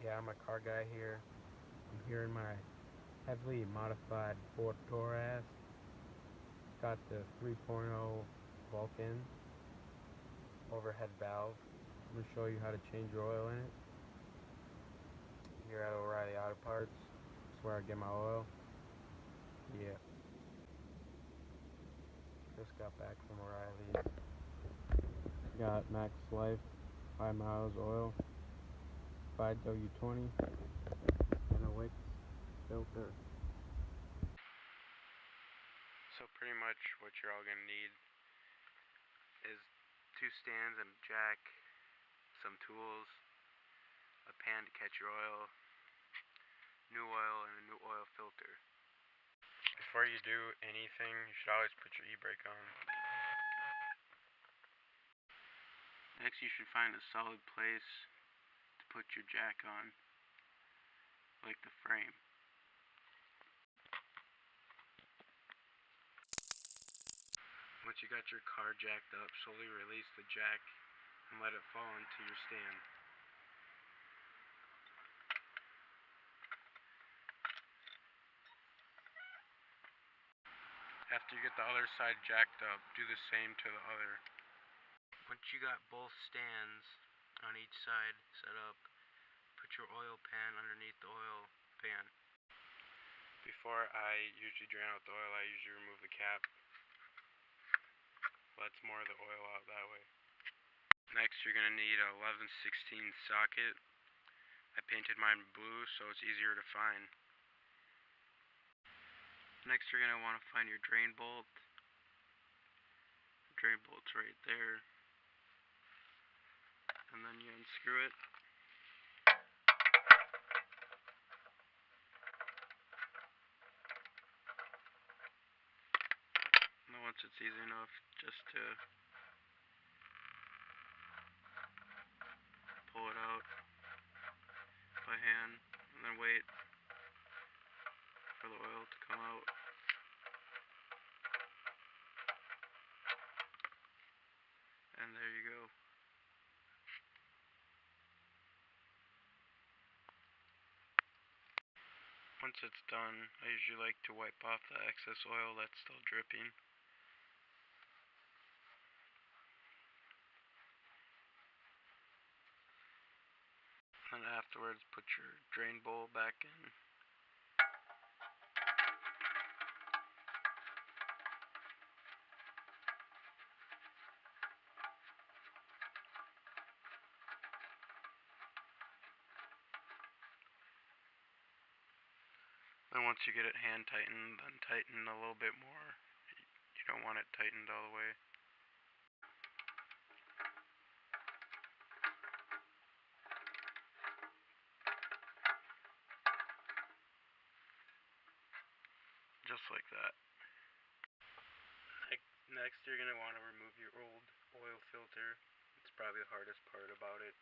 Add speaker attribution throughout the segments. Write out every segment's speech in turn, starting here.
Speaker 1: Yeah, I'm a car guy here. I'm here in my heavily modified Ford Taurus. It's got the 3.0 Vulcan overhead valve. I'm going to show you how to change your oil in it. Here at O'Reilly Auto Parts. That's where I get my oil. Yeah. Just got back from O'Reilly's. Got Max Life 5 miles oil, 5W20, and a Wix filter. So pretty much what you're all going to need is 2 stands and a jack, some tools, a pan to catch your oil, new oil, and a new oil filter. Before you do anything, you should always put your e-brake on. Next, you should find a solid place to put your jack on, like the frame. Once you got your car jacked up, slowly release the jack and let it fall into your stand. After you get the other side jacked up, do the same to the other. Once you got both stands on each side set up, put your oil pan underneath the oil pan. Before I usually drain out the oil, I usually remove the cap. Lets more of the oil out that way. Next, you're going to need a 11/16 socket. I painted mine blue so it's easier to find. Next, you're going to want to find your drain bolt. The drain bolt's right there. And then you unscrew it. And then once it's easy enough, just to pull it out by hand, and then wait for the oil to come out. And there you go. Once it's done, I usually like to wipe off the excess oil that's still dripping. And afterwards, put your drain bowl back in. Then once you get it hand tightened, then tighten a little bit more. You don't want it tightened all the way. Just like that. Next, you're going to want to remove your old oil filter. It's probably the hardest part about it.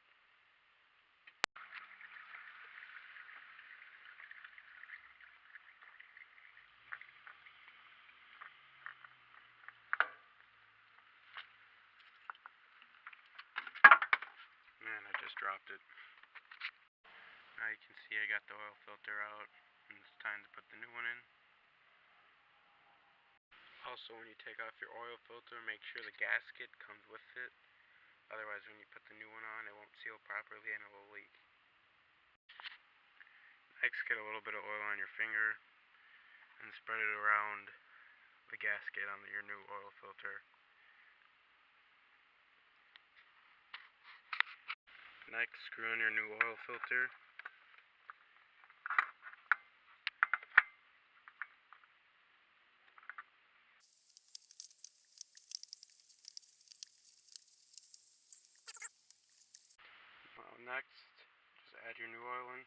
Speaker 1: Man, I just dropped it. Now you can see I got the oil filter out, and it's time to put the new one in. Also, when you take off your oil filter, make sure the gasket comes with it. Otherwise, when you put the new one on, it won't seal properly and it will leak. Next, get a little bit of oil on your finger and spread it around the gasket on your new oil filter. Next, screw in your new oil filter. Next, just add your new oil in.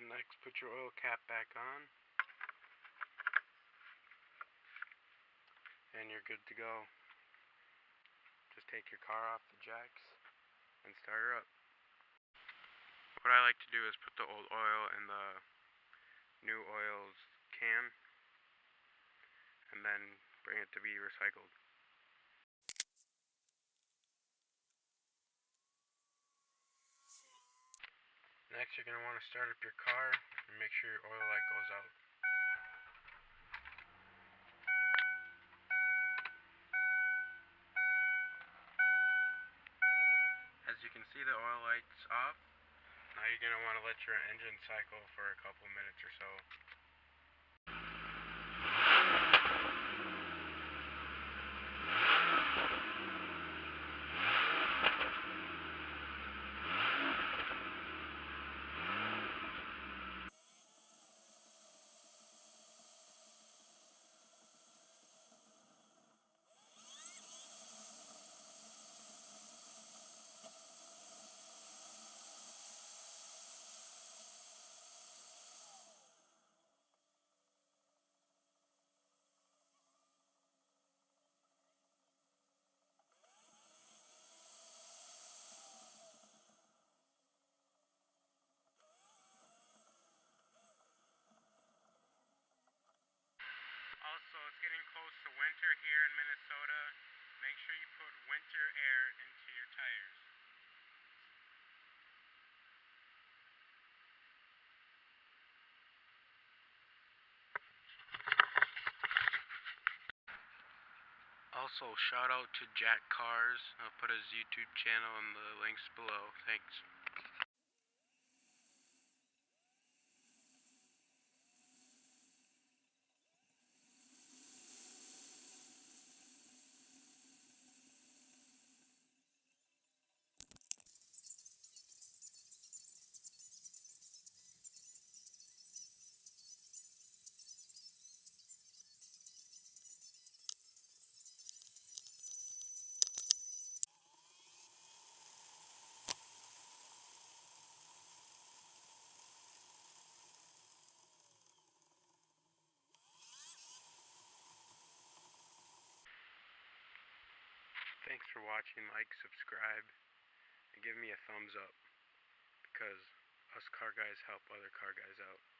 Speaker 1: And next, put your oil cap back on. And you're good to go. Just take your car off the jacks and start her up. What I like to do is put the old oil in the new oils can, and then bring it to be recycled. Next, you're going to want to start up your car and make sure your oil light goes out. As you can see, the oil light's off. Now you're going to want to let your engine cycle for a couple minutes or so. Also, it's getting close to winter here in Minnesota. Make sure you put winter air into your tires. Also, shout out to JACKCARS. I'll put his YouTube channel in the links below. Thanks. Thanks for watching. Like, subscribe, and give me a thumbs up, because us car guys help other car guys out.